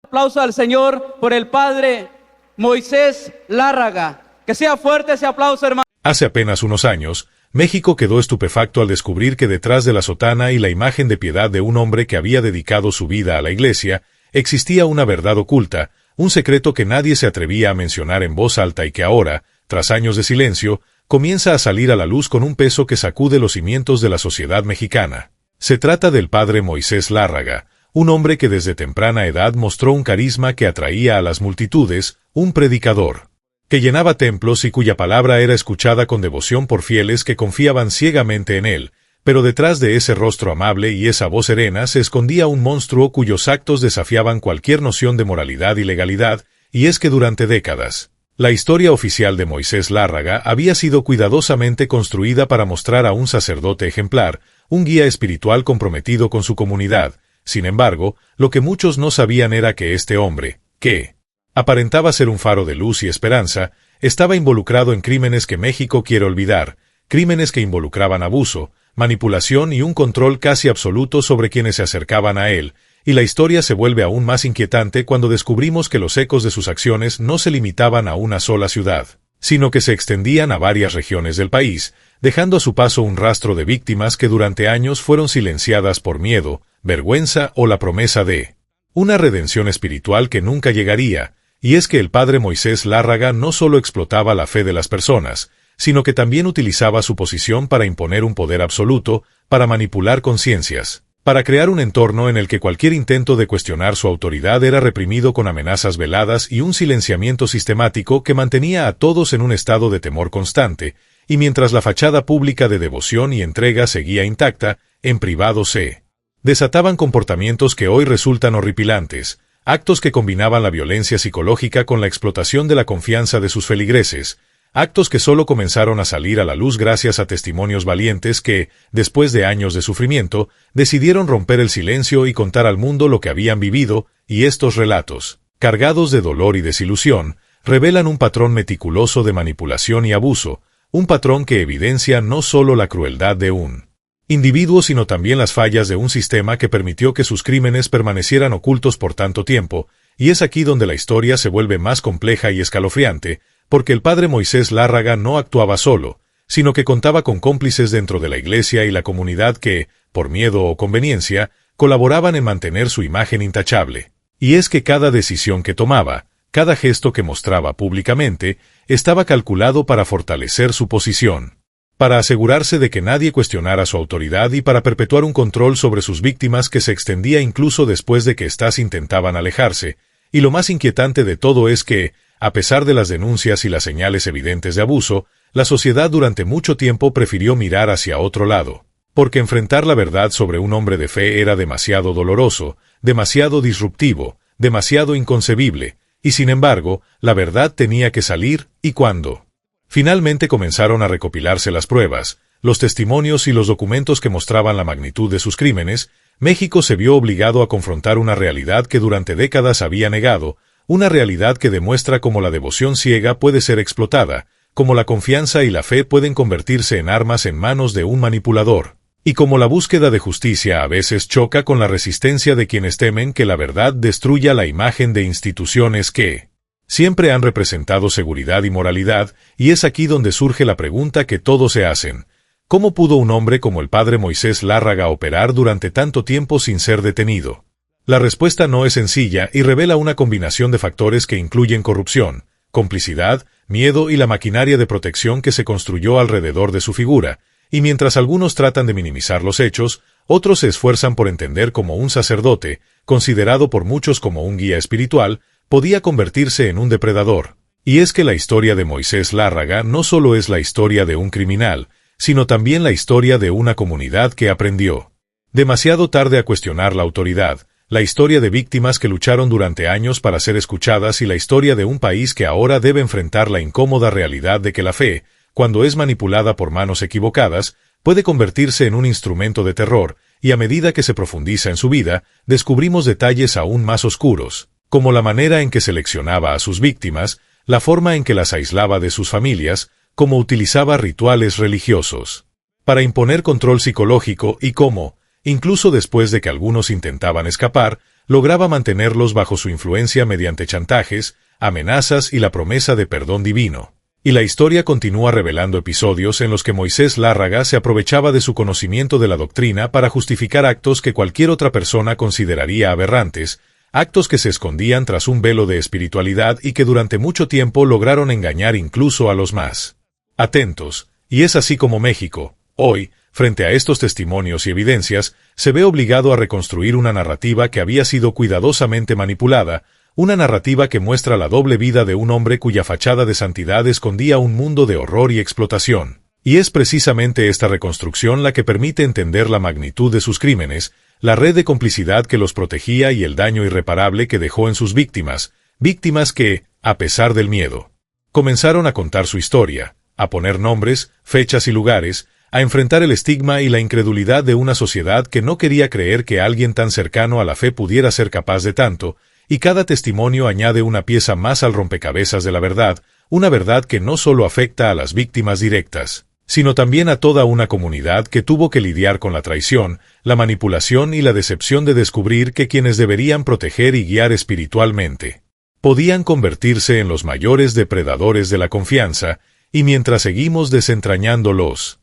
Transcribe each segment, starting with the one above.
Aplauso al Señor por el Padre Moisés Lárraga. Que sea fuerte ese aplauso, hermano. Hace apenas unos años, México quedó estupefacto al descubrir que detrás de la sotana y la imagen de piedad de un hombre que había dedicado su vida a la Iglesia, existía una verdad oculta, un secreto que nadie se atrevía a mencionar en voz alta y que ahora, tras años de silencio, comienza a salir a la luz con un peso que sacude los cimientos de la sociedad mexicana. Se trata del padre Moisés Lárraga, un hombre que desde temprana edad mostró un carisma que atraía a las multitudes, un predicador que llenaba templos y cuya palabra era escuchada con devoción por fieles que confiaban ciegamente en él, pero detrás de ese rostro amable y esa voz serena se escondía un monstruo cuyos actos desafiaban cualquier noción de moralidad y legalidad, y es que durante décadas, la historia oficial de Moisés Lárraga había sido cuidadosamente construida para mostrar a un sacerdote ejemplar, un guía espiritual comprometido con su comunidad. Sin embargo, lo que muchos no sabían era que este hombre, que aparentaba ser un faro de luz y esperanza, estaba involucrado en crímenes que México quiere olvidar, crímenes que involucraban abuso, manipulación y un control casi absoluto sobre quienes se acercaban a él, y la historia se vuelve aún más inquietante cuando descubrimos que los ecos de sus acciones no se limitaban a una sola ciudad, sino que se extendían a varias regiones del país, dejando a su paso un rastro de víctimas que durante años fueron silenciadas por miedo, vergüenza o la promesa de una redención espiritual que nunca llegaría. Y es que el padre Moisés Lárraga no solo explotaba la fe de las personas, sino que también utilizaba su posición para imponer un poder absoluto, para manipular conciencias, para crear un entorno en el que cualquier intento de cuestionar su autoridad era reprimido con amenazas veladas y un silenciamiento sistemático que mantenía a todos en un estado de temor constante, y mientras la fachada pública de devoción y entrega seguía intacta, en privado se desataban comportamientos que hoy resultan horripilantes, actos que combinaban la violencia psicológica con la explotación de la confianza de sus feligreses, actos que solo comenzaron a salir a la luz gracias a testimonios valientes que, después de años de sufrimiento, decidieron romper el silencio y contar al mundo lo que habían vivido, y estos relatos, cargados de dolor y desilusión, revelan un patrón meticuloso de manipulación y abuso, un patrón que evidencia no solo la crueldad de un individuo sino también las fallas de un sistema que permitió que sus crímenes permanecieran ocultos por tanto tiempo, y es aquí donde la historia se vuelve más compleja y escalofriante, porque el padre Moisés Lárraga no actuaba solo, sino que contaba con cómplices dentro de la Iglesia y la comunidad que, por miedo o conveniencia, colaboraban en mantener su imagen intachable. Y es que cada decisión que tomaba, cada gesto que mostraba públicamente, estaba calculado para fortalecer su posición, para asegurarse de que nadie cuestionara su autoridad y para perpetuar un control sobre sus víctimas que se extendía incluso después de que éstas intentaban alejarse, y lo más inquietante de todo es que, a pesar de las denuncias y las señales evidentes de abuso, la sociedad durante mucho tiempo prefirió mirar hacia otro lado, porque enfrentar la verdad sobre un hombre de fe era demasiado doloroso, demasiado disruptivo, demasiado inconcebible, y sin embargo, la verdad tenía que salir, y cuando finalmente comenzaron a recopilarse las pruebas, los testimonios y los documentos que mostraban la magnitud de sus crímenes, México se vio obligado a confrontar una realidad que durante décadas había negado, una realidad que demuestra cómo la devoción ciega puede ser explotada, cómo la confianza y la fe pueden convertirse en armas en manos de un manipulador, y cómo la búsqueda de justicia a veces choca con la resistencia de quienes temen que la verdad destruya la imagen de instituciones que siempre han representado seguridad y moralidad, y es aquí donde surge la pregunta que todos se hacen. ¿Cómo pudo un hombre como el padre Moisés Lárraga operar durante tanto tiempo sin ser detenido? La respuesta no es sencilla y revela una combinación de factores que incluyen corrupción, complicidad, miedo y la maquinaria de protección que se construyó alrededor de su figura, y mientras algunos tratan de minimizar los hechos, otros se esfuerzan por entender cómo un sacerdote, considerado por muchos como un guía espiritual, podía convertirse en un depredador. Y es que la historia de Moisés Lárraga no solo es la historia de un criminal, sino también la historia de una comunidad que aprendió demasiado tarde a cuestionar la autoridad, la historia de víctimas que lucharon durante años para ser escuchadas y la historia de un país que ahora debe enfrentar la incómoda realidad de que la fe, cuando es manipulada por manos equivocadas, puede convertirse en un instrumento de terror, y a medida que se profundiza en su vida, descubrimos detalles aún más oscuros, como la manera en que seleccionaba a sus víctimas, la forma en que las aislaba de sus familias, cómo utilizaba rituales religiosos para imponer control psicológico y cómo, incluso después de que algunos intentaban escapar, lograba mantenerlos bajo su influencia mediante chantajes, amenazas y la promesa de perdón divino. Y la historia continúa revelando episodios en los que Moisés Lárraga se aprovechaba de su conocimiento de la doctrina para justificar actos que cualquier otra persona consideraría aberrantes, actos que se escondían tras un velo de espiritualidad y que durante mucho tiempo lograron engañar incluso a los más atentos. Y es así como México, hoy, frente a estos testimonios y evidencias, se ve obligado a reconstruir una narrativa que había sido cuidadosamente manipulada, una narrativa que muestra la doble vida de un hombre cuya fachada de santidad escondía un mundo de horror y explotación. Y es precisamente esta reconstrucción la que permite entender la magnitud de sus crímenes, la red de complicidad que los protegía y el daño irreparable que dejó en sus víctimas, víctimas que, a pesar del miedo, comenzaron a contar su historia, a poner nombres, fechas y lugares, a enfrentar el estigma y la incredulidad de una sociedad que no quería creer que alguien tan cercano a la fe pudiera ser capaz de tanto, y cada testimonio añade una pieza más al rompecabezas de la verdad, una verdad que no solo afecta a las víctimas directas, sino también a toda una comunidad que tuvo que lidiar con la traición, la manipulación y la decepción de descubrir que quienes deberían proteger y guiar espiritualmente podían convertirse en los mayores depredadores de la confianza, y mientras seguimos desentrañando los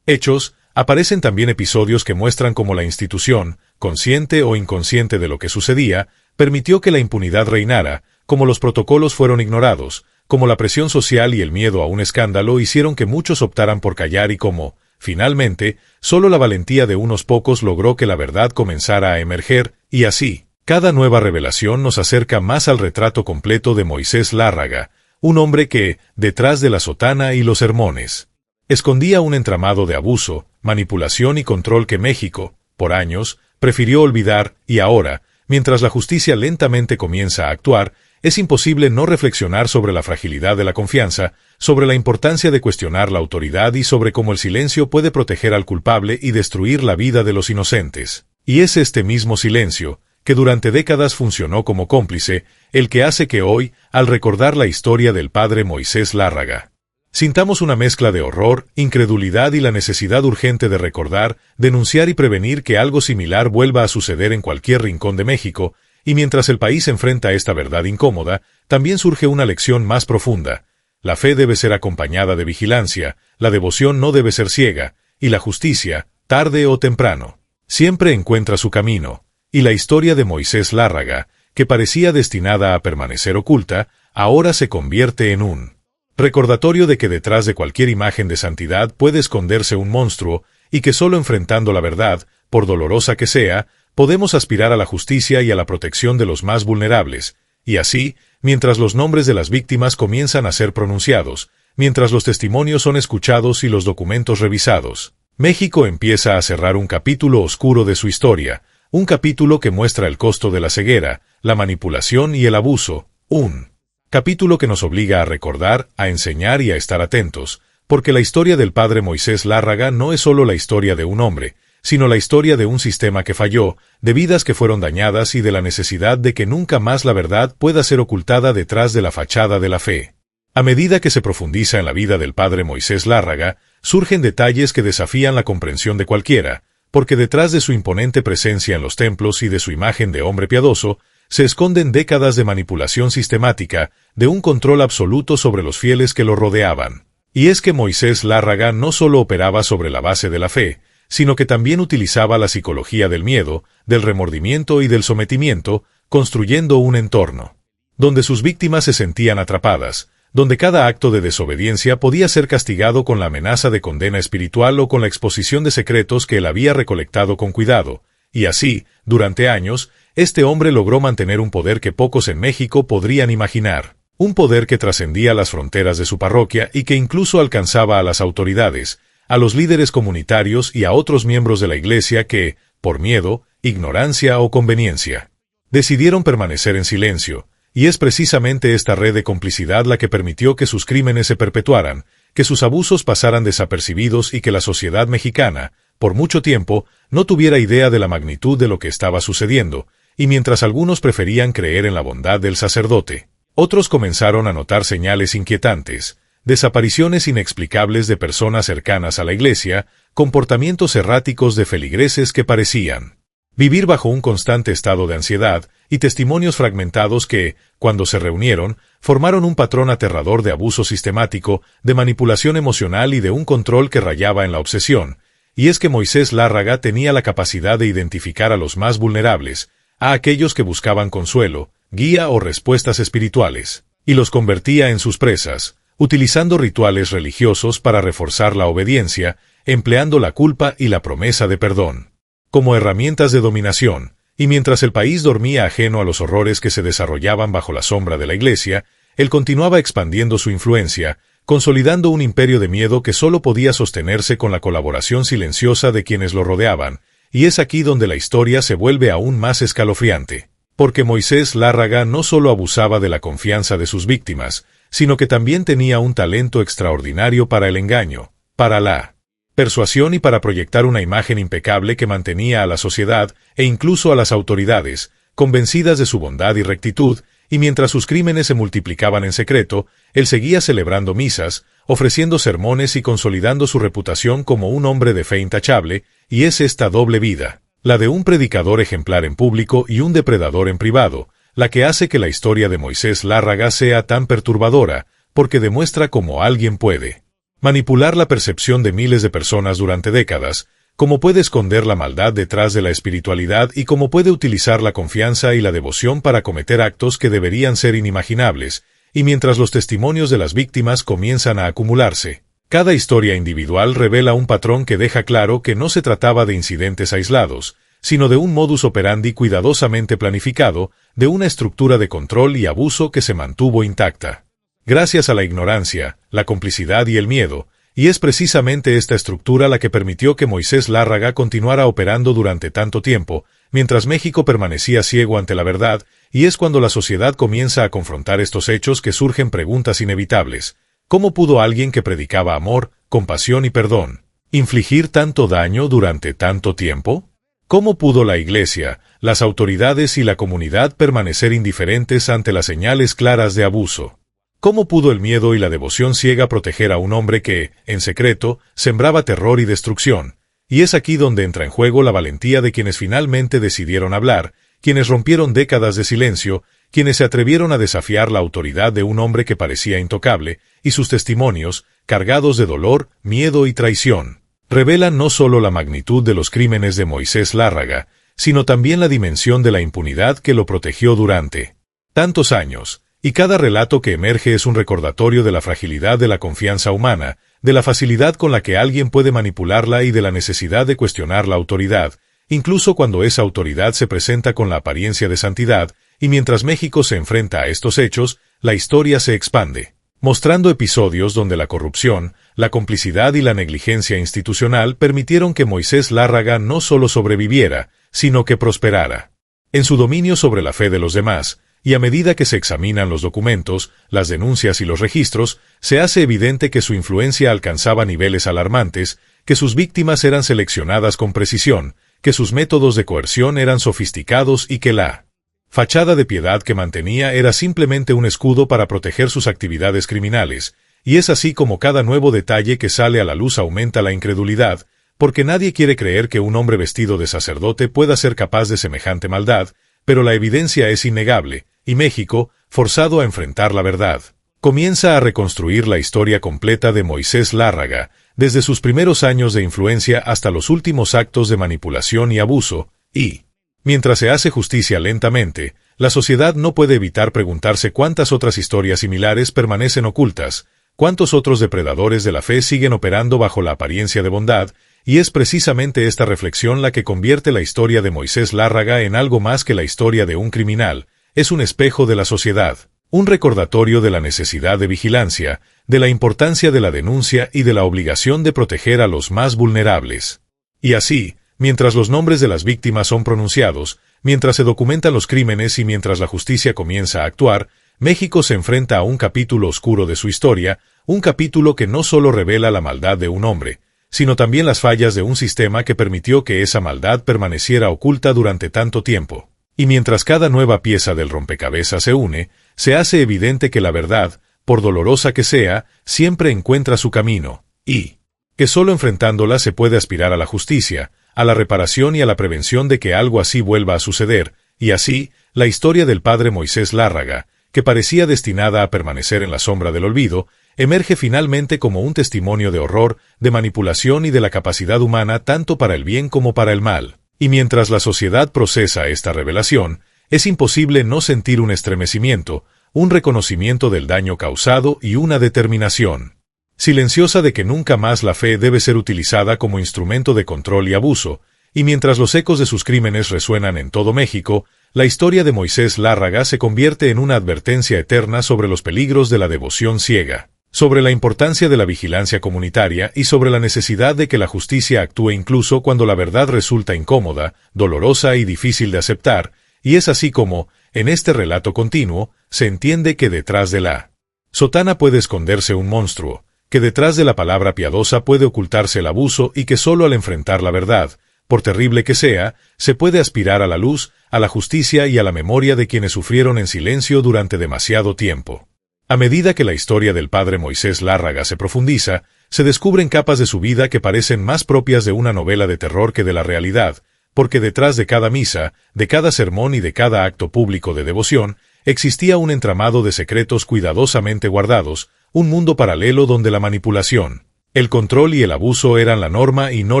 hechos, aparecen también episodios que muestran cómo la institución, consciente o inconsciente de lo que sucedía, permitió que la impunidad reinara, cómo los protocolos fueron ignorados, cómo la presión social y el miedo a un escándalo hicieron que muchos optaran por callar y cómo, finalmente, solo la valentía de unos pocos logró que la verdad comenzara a emerger, y así, cada nueva revelación nos acerca más al retrato completo de Moisés Lárraga, un hombre que, detrás de la sotana y los sermones, escondía un entramado de abuso, manipulación y control que México, por años, prefirió olvidar, y ahora, mientras la justicia lentamente comienza a actuar, es imposible no reflexionar sobre la fragilidad de la confianza, sobre la importancia de cuestionar la autoridad y sobre cómo el silencio puede proteger al culpable y destruir la vida de los inocentes. Y es este mismo silencio, que durante décadas funcionó como cómplice, el que hace que hoy, al recordar la historia del padre Moisés Lárraga, sintamos una mezcla de horror, incredulidad y la necesidad urgente de recordar, denunciar y prevenir que algo similar vuelva a suceder en cualquier rincón de México, y mientras el país enfrenta esta verdad incómoda, también surge una lección más profunda. La fe debe ser acompañada de vigilancia, la devoción no debe ser ciega, y la justicia, tarde o temprano, siempre encuentra su camino. Y la historia de Moisés Lárraga, que parecía destinada a permanecer oculta, ahora se convierte en un recordatorio de que detrás de cualquier imagen de santidad puede esconderse un monstruo, y que solo enfrentando la verdad, por dolorosa que sea, podemos aspirar a la justicia y a la protección de los más vulnerables, y así, mientras los nombres de las víctimas comienzan a ser pronunciados, mientras los testimonios son escuchados y los documentos revisados, México empieza a cerrar un capítulo oscuro de su historia, un capítulo que muestra el costo de la ceguera, la manipulación y el abuso, un capítulo que nos obliga a recordar, a enseñar y a estar atentos, porque la historia del padre Moisés Lárraga no es solo la historia de un hombre, sino la historia de un sistema que falló, de vidas que fueron dañadas y de la necesidad de que nunca más la verdad pueda ser ocultada detrás de la fachada de la fe. A medida que se profundiza en la vida del padre Moisés Lárraga, surgen detalles que desafían la comprensión de cualquiera, porque detrás de su imponente presencia en los templos y de su imagen de hombre piadoso, se esconden décadas de manipulación sistemática, de un control absoluto sobre los fieles que lo rodeaban. Y es que Moisés Lárraga no solo operaba sobre la base de la fe, sino que también utilizaba la psicología del miedo, del remordimiento y del sometimiento, construyendo un entorno donde sus víctimas se sentían atrapadas, donde cada acto de desobediencia podía ser castigado con la amenaza de condena espiritual o con la exposición de secretos que él había recolectado con cuidado, y así, durante años, este hombre logró mantener un poder que pocos en México podrían imaginar, un poder que trascendía las fronteras de su parroquia y que incluso alcanzaba a las autoridades, a los líderes comunitarios y a otros miembros de la Iglesia que, por miedo, ignorancia o conveniencia, decidieron permanecer en silencio. Y es precisamente esta red de complicidad la que permitió que sus crímenes se perpetuaran, que sus abusos pasaran desapercibidos y que la sociedad mexicana, por mucho tiempo, no tuviera idea de la magnitud de lo que estaba sucediendo, y mientras algunos preferían creer en la bondad del sacerdote, otros comenzaron a notar señales inquietantes, desapariciones inexplicables de personas cercanas a la Iglesia, comportamientos erráticos de feligreses que parecían Vivir bajo un constante estado de ansiedad y testimonios fragmentados que, cuando se reunieron, formaron un patrón aterrador de abuso sistemático, de manipulación emocional y de un control que rayaba en la obsesión. Y es que Moisés Lárraga tenía la capacidad de identificar a los más vulnerables, a aquellos que buscaban consuelo, guía o respuestas espirituales, y los convertía en sus presas, utilizando rituales religiosos para reforzar la obediencia, empleando la culpa y la promesa de perdón como herramientas de dominación, y mientras el país dormía ajeno a los horrores que se desarrollaban bajo la sombra de la Iglesia, él continuaba expandiendo su influencia, consolidando un imperio de miedo que solo podía sostenerse con la colaboración silenciosa de quienes lo rodeaban, y es aquí donde la historia se vuelve aún más escalofriante. Porque Moisés Lárraga no solo abusaba de la confianza de sus víctimas, sino que también tenía un talento extraordinario para el engaño, para la persuasión y para proyectar una imagen impecable que mantenía a la sociedad e incluso a las autoridades, convencidas de su bondad y rectitud, y mientras sus crímenes se multiplicaban en secreto, él seguía celebrando misas, ofreciendo sermones y consolidando su reputación como un hombre de fe intachable, y es esta doble vida, la de un predicador ejemplar en público y un depredador en privado, la que hace que la historia de Moisés Lárraga sea tan perturbadora, porque demuestra cómo alguien puede manipular la percepción de miles de personas durante décadas, cómo puede esconder la maldad detrás de la espiritualidad y cómo puede utilizar la confianza y la devoción para cometer actos que deberían ser inimaginables, y mientras los testimonios de las víctimas comienzan a acumularse, cada historia individual revela un patrón que deja claro que no se trataba de incidentes aislados, sino de un modus operandi cuidadosamente planificado, de una estructura de control y abuso que se mantuvo intacta gracias a la ignorancia, la complicidad y el miedo, y es precisamente esta estructura la que permitió que Moisés Lárraga continuara operando durante tanto tiempo, mientras México permanecía ciego ante la verdad, y es cuando la sociedad comienza a confrontar estos hechos que surgen preguntas inevitables. ¿Cómo pudo alguien que predicaba amor, compasión y perdón infligir tanto daño durante tanto tiempo? ¿Cómo pudo la Iglesia, las autoridades y la comunidad permanecer indiferentes ante las señales claras de abuso? ¿Cómo pudo el miedo y la devoción ciega proteger a un hombre que, en secreto, sembraba terror y destrucción? Y es aquí donde entra en juego la valentía de quienes finalmente decidieron hablar, quienes rompieron décadas de silencio, quienes se atrevieron a desafiar la autoridad de un hombre que parecía intocable, y sus testimonios, cargados de dolor, miedo y traición, revelan no solo la magnitud de los crímenes de Moisés Lárraga, sino también la dimensión de la impunidad que lo protegió durante tantos años. Y cada relato que emerge es un recordatorio de la fragilidad de la confianza humana, de la facilidad con la que alguien puede manipularla y de la necesidad de cuestionar la autoridad, incluso cuando esa autoridad se presenta con la apariencia de santidad, y mientras México se enfrenta a estos hechos, la historia se expande, mostrando episodios donde la corrupción, la complicidad y la negligencia institucional permitieron que Moisés Lárraga no solo sobreviviera, sino que prosperara en su dominio sobre la fe de los demás. Y a medida que se examinan los documentos, las denuncias y los registros, se hace evidente que su influencia alcanzaba niveles alarmantes, que sus víctimas eran seleccionadas con precisión, que sus métodos de coerción eran sofisticados y que la fachada de piedad que mantenía era simplemente un escudo para proteger sus actividades criminales, y es así como cada nuevo detalle que sale a la luz aumenta la incredulidad, porque nadie quiere creer que un hombre vestido de sacerdote pueda ser capaz de semejante maldad, pero la evidencia es innegable, y México, forzado a enfrentar la verdad, comienza a reconstruir la historia completa de Moisés Lárraga, desde sus primeros años de influencia hasta los últimos actos de manipulación y abuso, y, mientras se hace justicia lentamente, la sociedad no puede evitar preguntarse cuántas otras historias similares permanecen ocultas, cuántos otros depredadores de la fe siguen operando bajo la apariencia de bondad, y es precisamente esta reflexión la que convierte la historia de Moisés Lárraga en algo más que la historia de un criminal. Es un espejo de la sociedad, un recordatorio de la necesidad de vigilancia, de la importancia de la denuncia y de la obligación de proteger a los más vulnerables. Y así, mientras los nombres de las víctimas son pronunciados, mientras se documentan los crímenes y mientras la justicia comienza a actuar, México se enfrenta a un capítulo oscuro de su historia, un capítulo que no solo revela la maldad de un hombre, sino también las fallas de un sistema que permitió que esa maldad permaneciera oculta durante tanto tiempo. Y mientras cada nueva pieza del rompecabezas se une, se hace evidente que la verdad, por dolorosa que sea, siempre encuentra su camino, y que solo enfrentándola se puede aspirar a la justicia, a la reparación y a la prevención de que algo así vuelva a suceder, y así, la historia del padre Moisés Lárraga, que parecía destinada a permanecer en la sombra del olvido, emerge finalmente como un testimonio de horror, de manipulación y de la capacidad humana tanto para el bien como para el mal. Y mientras la sociedad procesa esta revelación, es imposible no sentir un estremecimiento, un reconocimiento del daño causado y una determinación silenciosa de que nunca más la fe debe ser utilizada como instrumento de control y abuso, y mientras los ecos de sus crímenes resuenan en todo México, la historia de Moisés Lárraga se convierte en una advertencia eterna sobre los peligros de la devoción ciega, sobre la importancia de la vigilancia comunitaria y sobre la necesidad de que la justicia actúe incluso cuando la verdad resulta incómoda, dolorosa y difícil de aceptar, y es así como, en este relato continuo, se entiende que detrás de la sotana puede esconderse un monstruo, que detrás de la palabra piadosa puede ocultarse el abuso y que solo al enfrentar la verdad, por terrible que sea, se puede aspirar a la luz, a la justicia y a la memoria de quienes sufrieron en silencio durante demasiado tiempo. A medida que la historia del padre Moisés Lárraga se profundiza, se descubren capas de su vida que parecen más propias de una novela de terror que de la realidad, porque detrás de cada misa, de cada sermón y de cada acto público de devoción, existía un entramado de secretos cuidadosamente guardados, un mundo paralelo donde la manipulación, el control y el abuso eran la norma y no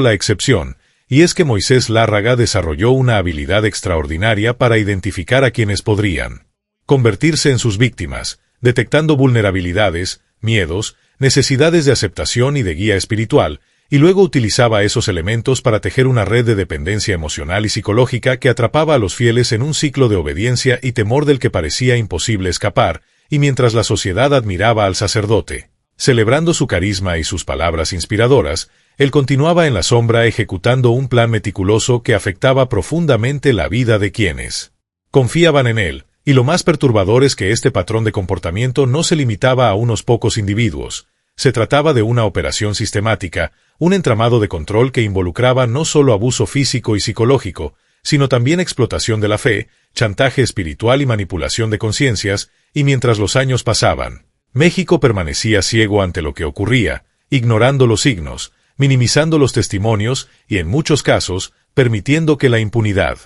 la excepción, y es que Moisés Lárraga desarrolló una habilidad extraordinaria para identificar a quienes podrían convertirse en sus víctimas, detectando vulnerabilidades, miedos, necesidades de aceptación y de guía espiritual, y luego utilizaba esos elementos para tejer una red de dependencia emocional y psicológica que atrapaba a los fieles en un ciclo de obediencia y temor del que parecía imposible escapar, y mientras la sociedad admiraba al sacerdote, celebrando su carisma y sus palabras inspiradoras, él continuaba en la sombra ejecutando un plan meticuloso que afectaba profundamente la vida de quienes confiaban en él, y lo más perturbador es que este patrón de comportamiento no se limitaba a unos pocos individuos. Se trataba de una operación sistemática, un entramado de control que involucraba no solo abuso físico y psicológico, sino también explotación de la fe, chantaje espiritual y manipulación de conciencias, y mientras los años pasaban, México permanecía ciego ante lo que ocurría, ignorando los signos, minimizando los testimonios y, en muchos casos, permitiendo que la impunidad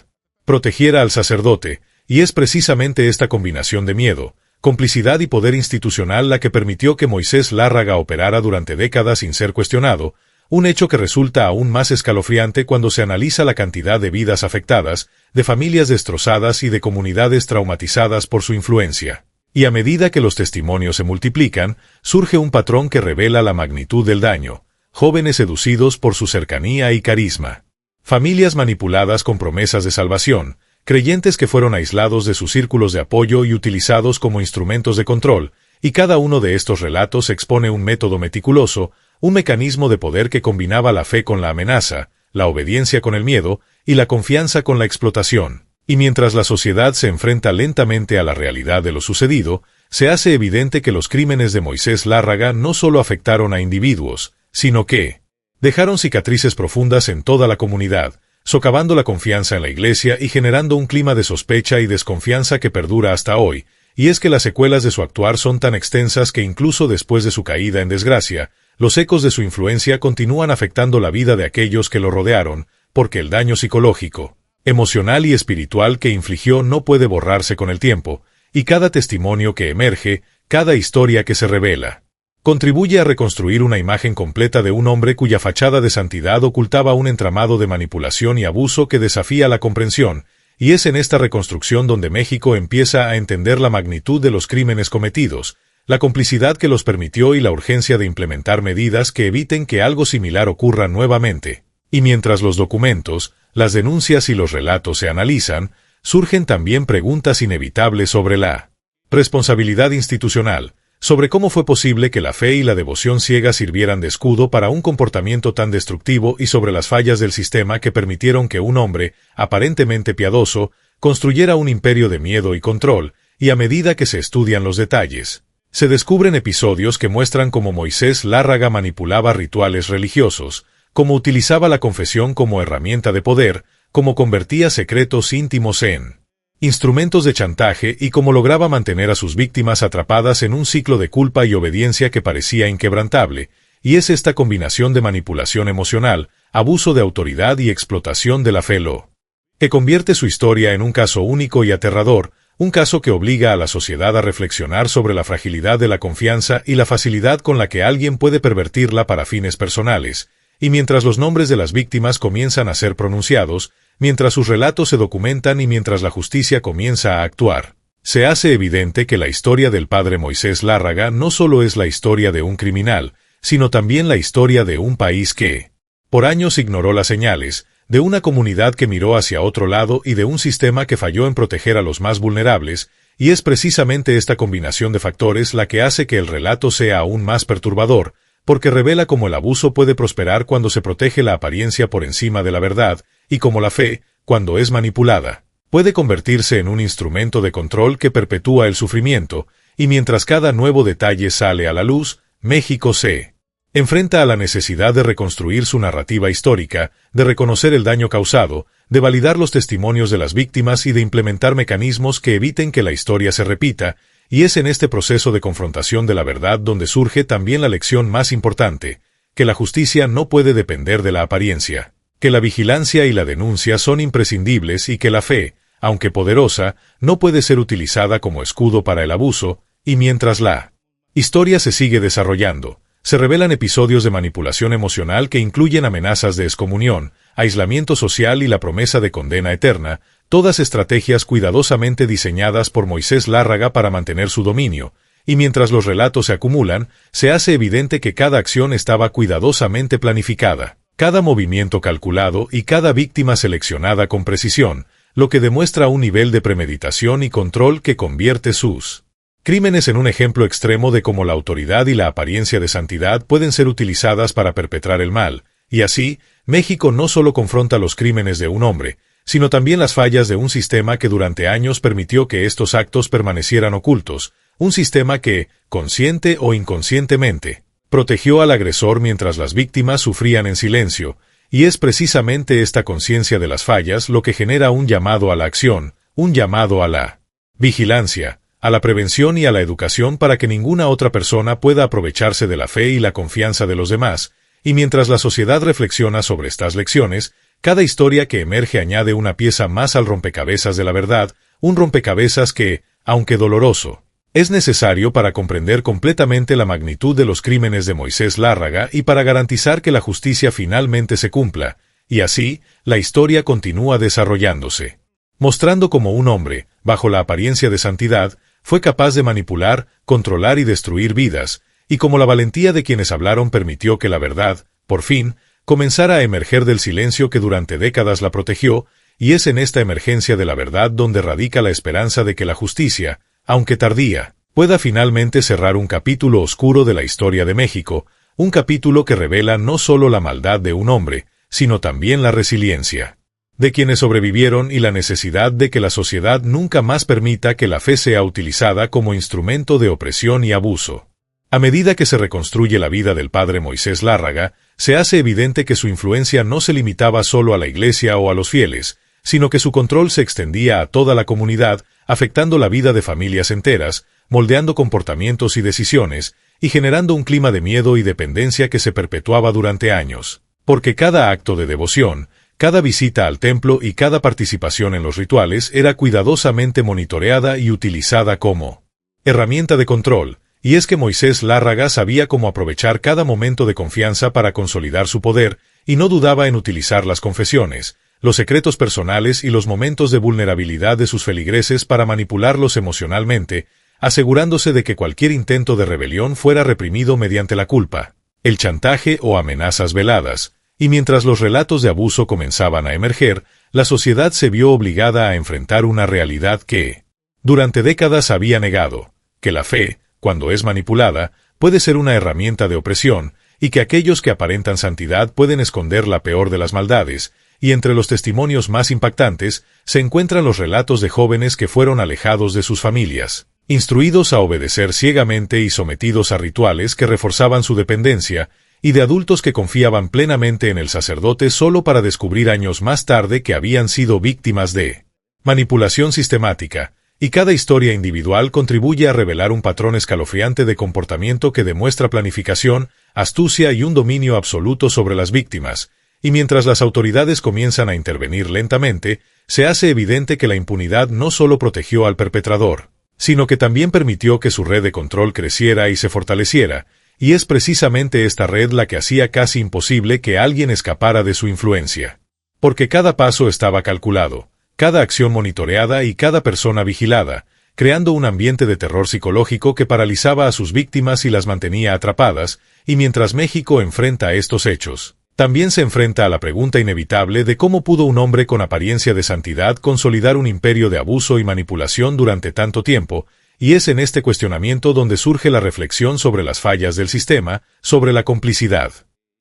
protegiera al sacerdote, y es precisamente esta combinación de miedo, complicidad y poder institucional la que permitió que Moisés Lárraga operara durante décadas sin ser cuestionado, un hecho que resulta aún más escalofriante cuando se analiza la cantidad de vidas afectadas, de familias destrozadas y de comunidades traumatizadas por su influencia. Y a medida que los testimonios se multiplican, surge un patrón que revela la magnitud del daño: jóvenes seducidos por su cercanía y carisma, familias manipuladas con promesas de salvación, creyentes que fueron aislados de sus círculos de apoyo y utilizados como instrumentos de control, y cada uno de estos relatos expone un método meticuloso, un mecanismo de poder que combinaba la fe con la amenaza, la obediencia con el miedo y la confianza con la explotación. Y mientras la sociedad se enfrenta lentamente a la realidad de lo sucedido, se hace evidente que los crímenes de Moisés Lárraga no solo afectaron a individuos, sino que dejaron cicatrices profundas en toda la comunidad, socavando la confianza en la Iglesia y generando un clima de sospecha y desconfianza que perdura hasta hoy, y es que las secuelas de su actuar son tan extensas que incluso después de su caída en desgracia, los ecos de su influencia continúan afectando la vida de aquellos que lo rodearon, porque el daño psicológico, emocional y espiritual que infligió no puede borrarse con el tiempo, y cada testimonio que emerge, cada historia que se revela, contribuye a reconstruir una imagen completa de un hombre cuya fachada de santidad ocultaba un entramado de manipulación y abuso que desafía la comprensión, y es en esta reconstrucción donde México empieza a entender la magnitud de los crímenes cometidos, la complicidad que los permitió y la urgencia de implementar medidas que eviten que algo similar ocurra nuevamente. Y mientras los documentos, las denuncias y los relatos se analizan, surgen también preguntas inevitables sobre la responsabilidad institucional, sobre cómo fue posible que la fe y la devoción ciega sirvieran de escudo para un comportamiento tan destructivo y sobre las fallas del sistema que permitieron que un hombre, aparentemente piadoso, construyera un imperio de miedo y control, y a medida que se estudian los detalles, se descubren episodios que muestran cómo Moisés Lárraga manipulaba rituales religiosos, cómo utilizaba la confesión como herramienta de poder, cómo convertía secretos íntimos en instrumentos de chantaje y cómo lograba mantener a sus víctimas atrapadas en un ciclo de culpa y obediencia que parecía inquebrantable, y es esta combinación de manipulación emocional, abuso de autoridad y explotación de la fe lo que convierte su historia en un caso único y aterrador, un caso que obliga a la sociedad a reflexionar sobre la fragilidad de la confianza y la facilidad con la que alguien puede pervertirla para fines personales, y mientras los nombres de las víctimas comienzan a ser pronunciados, mientras sus relatos se documentan y mientras la justicia comienza a actuar, se hace evidente que la historia del padre Moisés Lárraga no solo es la historia de un criminal, sino también la historia de un país que, por años ignoró las señales, de una comunidad que miró hacia otro lado y de un sistema que falló en proteger a los más vulnerables, y es precisamente esta combinación de factores la que hace que el relato sea aún más perturbador, porque revela cómo el abuso puede prosperar cuando se protege la apariencia por encima de la verdad, y cómo la fe, cuando es manipulada, puede convertirse en un instrumento de control que perpetúa el sufrimiento, y mientras cada nuevo detalle sale a la luz, México se enfrenta a la necesidad de reconstruir su narrativa histórica, de reconocer el daño causado, de validar los testimonios de las víctimas y de implementar mecanismos que eviten que la historia se repita, y es en este proceso de confrontación de la verdad donde surge también la lección más importante, que la justicia no puede depender de la apariencia, que la vigilancia y la denuncia son imprescindibles y que la fe, aunque poderosa, no puede ser utilizada como escudo para el abuso, y mientras la historia se sigue desarrollando, se revelan episodios de manipulación emocional que incluyen amenazas de excomunión, aislamiento social y la promesa de condena eterna, todas estrategias cuidadosamente diseñadas por Moisés Lárraga para mantener su dominio, y mientras los relatos se acumulan, se hace evidente que cada acción estaba cuidadosamente planificada, cada movimiento calculado y cada víctima seleccionada con precisión, lo que demuestra un nivel de premeditación y control que convierte sus crímenes en un ejemplo extremo de cómo la autoridad y la apariencia de santidad pueden ser utilizadas para perpetrar el mal, y así, México no solo confronta los crímenes de un hombre, sino también las fallas de un sistema que durante años permitió que estos actos permanecieran ocultos, un sistema que, consciente o inconscientemente, protegió al agresor mientras las víctimas sufrían en silencio, y es precisamente esta conciencia de las fallas lo que genera un llamado a la acción, un llamado a la vigilancia, a la prevención y a la educación para que ninguna otra persona pueda aprovecharse de la fe y la confianza de los demás, y mientras la sociedad reflexiona sobre estas lecciones, cada historia que emerge añade una pieza más al rompecabezas de la verdad, un rompecabezas que, aunque doloroso, es necesario para comprender completamente la magnitud de los crímenes de Moisés Lárraga y para garantizar que la justicia finalmente se cumpla, y así, la historia continúa desarrollándose, mostrando cómo un hombre, bajo la apariencia de santidad, fue capaz de manipular, controlar y destruir vidas, y como la valentía de quienes hablaron permitió que la verdad, por fin, comenzara a emerger del silencio que durante décadas la protegió, y es en esta emergencia de la verdad donde radica la esperanza de que la justicia, aunque tardía, pueda finalmente cerrar un capítulo oscuro de la historia de México, un capítulo que revela no solo la maldad de un hombre, sino también la resiliencia de quienes sobrevivieron y la necesidad de que la sociedad nunca más permita que la fe sea utilizada como instrumento de opresión y abuso. A medida que se reconstruye la vida del padre Moisés Lárraga, se hace evidente que su influencia no se limitaba solo a la iglesia o a los fieles, sino que su control se extendía a toda la comunidad, afectando la vida de familias enteras, moldeando comportamientos y decisiones, y generando un clima de miedo y dependencia que se perpetuaba durante años. Porque cada acto de devoción, cada visita al templo y cada participación en los rituales era cuidadosamente monitoreada y utilizada como herramienta de control, y es que Moisés Lárraga sabía cómo aprovechar cada momento de confianza para consolidar su poder, y no dudaba en utilizar las confesiones, los secretos personales y los momentos de vulnerabilidad de sus feligreses para manipularlos emocionalmente, asegurándose de que cualquier intento de rebelión fuera reprimido mediante la culpa, el chantaje o amenazas veladas. Y mientras los relatos de abuso comenzaban a emerger, la sociedad se vio obligada a enfrentar una realidad que, durante décadas había negado, que la fe, cuando es manipulada, puede ser una herramienta de opresión, y que aquellos que aparentan santidad pueden esconder la peor de las maldades, y entre los testimonios más impactantes se encuentran los relatos de jóvenes que fueron alejados de sus familias, instruidos a obedecer ciegamente y sometidos a rituales que reforzaban su dependencia, y de adultos que confiaban plenamente en el sacerdote solo para descubrir años más tarde que habían sido víctimas de manipulación sistemática, y cada historia individual contribuye a revelar un patrón escalofriante de comportamiento que demuestra planificación, astucia y un dominio absoluto sobre las víctimas, y mientras las autoridades comienzan a intervenir lentamente, se hace evidente que la impunidad no solo protegió al perpetrador, sino que también permitió que su red de control creciera y se fortaleciera, y es precisamente esta red la que hacía casi imposible que alguien escapara de su influencia. Porque cada paso estaba calculado, cada acción monitoreada y cada persona vigilada, creando un ambiente de terror psicológico que paralizaba a sus víctimas y las mantenía atrapadas, y mientras México enfrenta estos hechos, también se enfrenta a la pregunta inevitable de cómo pudo un hombre con apariencia de santidad consolidar un imperio de abuso y manipulación durante tanto tiempo, y es en este cuestionamiento donde surge la reflexión sobre las fallas del sistema, sobre la complicidad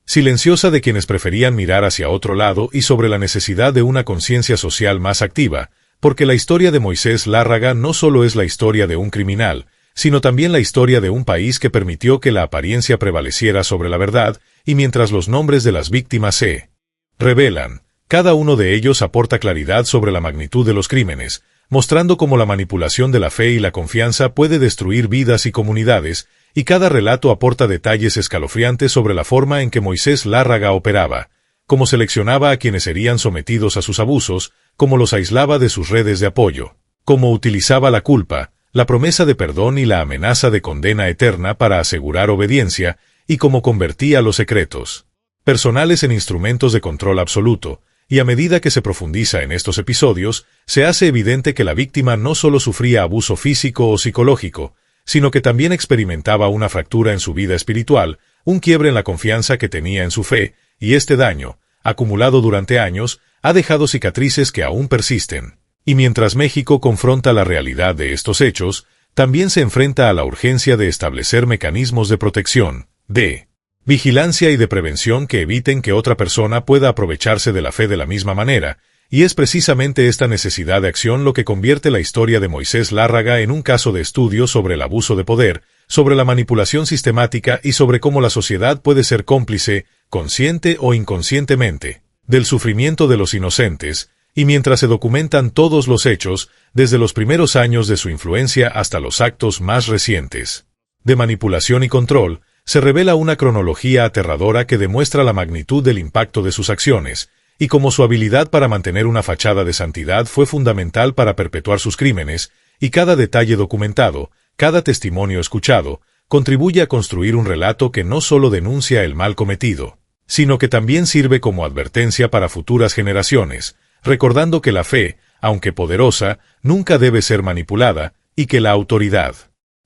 silenciosa de quienes preferían mirar hacia otro lado y sobre la necesidad de una conciencia social más activa, porque la historia de Moisés Lárraga no solo es la historia de un criminal, sino también la historia de un país que permitió que la apariencia prevaleciera sobre la verdad, y mientras los nombres de las víctimas se revelan, cada uno de ellos aporta claridad sobre la magnitud de los crímenes, mostrando cómo la manipulación de la fe y la confianza puede destruir vidas y comunidades, y cada relato aporta detalles escalofriantes sobre la forma en que Moisés Lárraga operaba, cómo seleccionaba a quienes serían sometidos a sus abusos, cómo los aislaba de sus redes de apoyo, cómo utilizaba la culpa, la promesa de perdón y la amenaza de condena eterna para asegurar obediencia, y cómo convertía los secretos personales en instrumentos de control absoluto, y a medida que se profundiza en estos episodios, se hace evidente que la víctima no solo sufría abuso físico o psicológico, sino que también experimentaba una fractura en su vida espiritual, un quiebre en la confianza que tenía en su fe, y este daño, acumulado durante años, ha dejado cicatrices que aún persisten. Y mientras México confronta la realidad de estos hechos, también se enfrenta a la urgencia de establecer mecanismos de protección, de vigilancia y de prevención que eviten que otra persona pueda aprovecharse de la fe de la misma manera, y es precisamente esta necesidad de acción lo que convierte la historia de Moisés Lárraga en un caso de estudio sobre el abuso de poder, sobre la manipulación sistemática y sobre cómo la sociedad puede ser cómplice, consciente o inconscientemente, del sufrimiento de los inocentes, y mientras se documentan todos los hechos, desde los primeros años de su influencia hasta los actos más recientes de manipulación y control, se revela una cronología aterradora que demuestra la magnitud del impacto de sus acciones, y cómo su habilidad para mantener una fachada de santidad fue fundamental para perpetuar sus crímenes, y cada detalle documentado, cada testimonio escuchado, contribuye a construir un relato que no solo denuncia el mal cometido, sino que también sirve como advertencia para futuras generaciones, recordando que la fe, aunque poderosa, nunca debe ser manipulada, y que la autoridad,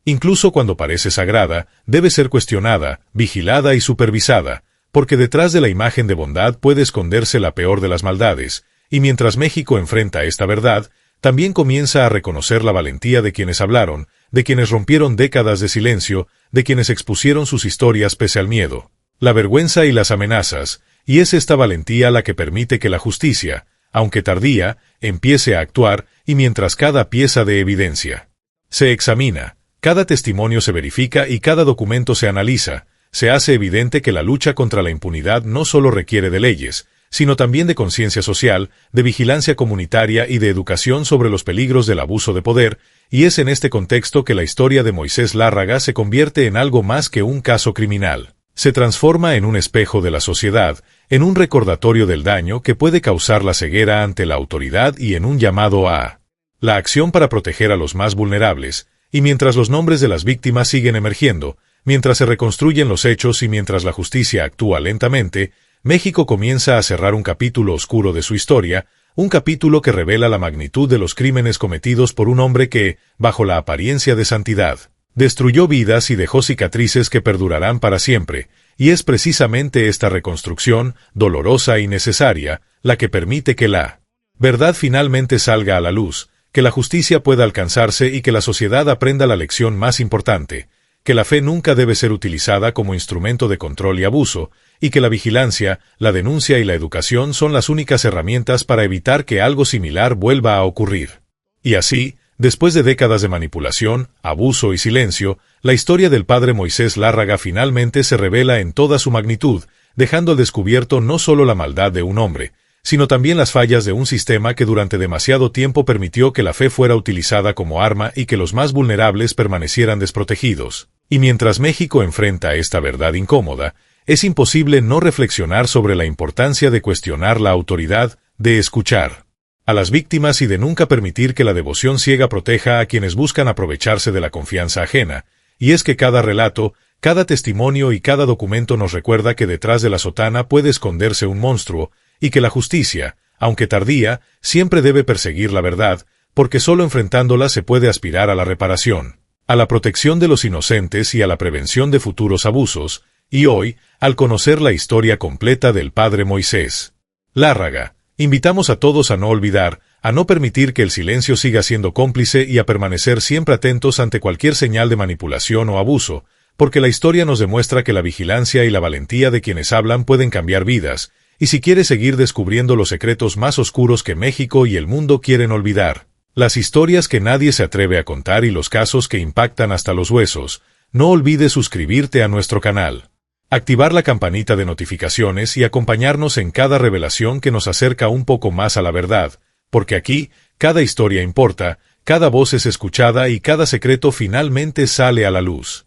incluso cuando parece sagrada, debe ser cuestionada, vigilada y supervisada, porque detrás de la imagen de bondad puede esconderse la peor de las maldades, y mientras México enfrenta esta verdad, también comienza a reconocer la valentía de quienes hablaron, de quienes rompieron décadas de silencio, de quienes expusieron sus historias pese al miedo, la vergüenza y las amenazas, y es esta valentía la que permite que la justicia, aunque tardía, empiece a actuar, y mientras cada pieza de evidencia se examina, cada testimonio se verifica y cada documento se analiza, se hace evidente que la lucha contra la impunidad no solo requiere de leyes, sino también de conciencia social, de vigilancia comunitaria y de educación sobre los peligros del abuso de poder, y es en este contexto que la historia de Moisés Lárraga se convierte en algo más que un caso criminal. Se transforma en un espejo de la sociedad, en un recordatorio del daño que puede causar la ceguera ante la autoridad y en un llamado a la acción para proteger a los más vulnerables, y mientras los nombres de las víctimas siguen emergiendo, mientras se reconstruyen los hechos y mientras la justicia actúa lentamente, México comienza a cerrar un capítulo oscuro de su historia, un capítulo que revela la magnitud de los crímenes cometidos por un hombre que, bajo la apariencia de santidad, destruyó vidas y dejó cicatrices que perdurarán para siempre, y es precisamente esta reconstrucción, dolorosa y necesaria, la que permite que la verdad finalmente salga a la luz, que la justicia pueda alcanzarse y que la sociedad aprenda la lección más importante, que la fe nunca debe ser utilizada como instrumento de control y abuso, y que la vigilancia, la denuncia y la educación son las únicas herramientas para evitar que algo similar vuelva a ocurrir. Y así, después de décadas de manipulación, abuso y silencio, la historia del padre Moisés Lárraga finalmente se revela en toda su magnitud, dejando al descubierto no solo la maldad de un hombre, sino también las fallas de un sistema que durante demasiado tiempo permitió que la fe fuera utilizada como arma y que los más vulnerables permanecieran desprotegidos. Y mientras México enfrenta esta verdad incómoda, es imposible no reflexionar sobre la importancia de cuestionar la autoridad, de escuchar a las víctimas y de nunca permitir que la devoción ciega proteja a quienes buscan aprovecharse de la confianza ajena. Y es que cada relato, cada testimonio y cada documento nos recuerda que detrás de la sotana puede esconderse un monstruo, y que la justicia, aunque tardía, siempre debe perseguir la verdad, porque solo enfrentándola se puede aspirar a la reparación, a la protección de los inocentes y a la prevención de futuros abusos. Y hoy, al conocer la historia completa del padre Moisés Lárraga, invitamos a todos a no olvidar, a no permitir que el silencio siga siendo cómplice y a permanecer siempre atentos ante cualquier señal de manipulación o abuso, porque la historia nos demuestra que la vigilancia y la valentía de quienes hablan pueden cambiar vidas, y si quieres seguir descubriendo los secretos más oscuros que México y el mundo quieren olvidar, las historias que nadie se atreve a contar y los casos que impactan hasta los huesos, no olvides suscribirte a nuestro canal, activar la campanita de notificaciones y acompañarnos en cada revelación que nos acerca un poco más a la verdad, porque aquí, cada historia importa, cada voz es escuchada y cada secreto finalmente sale a la luz.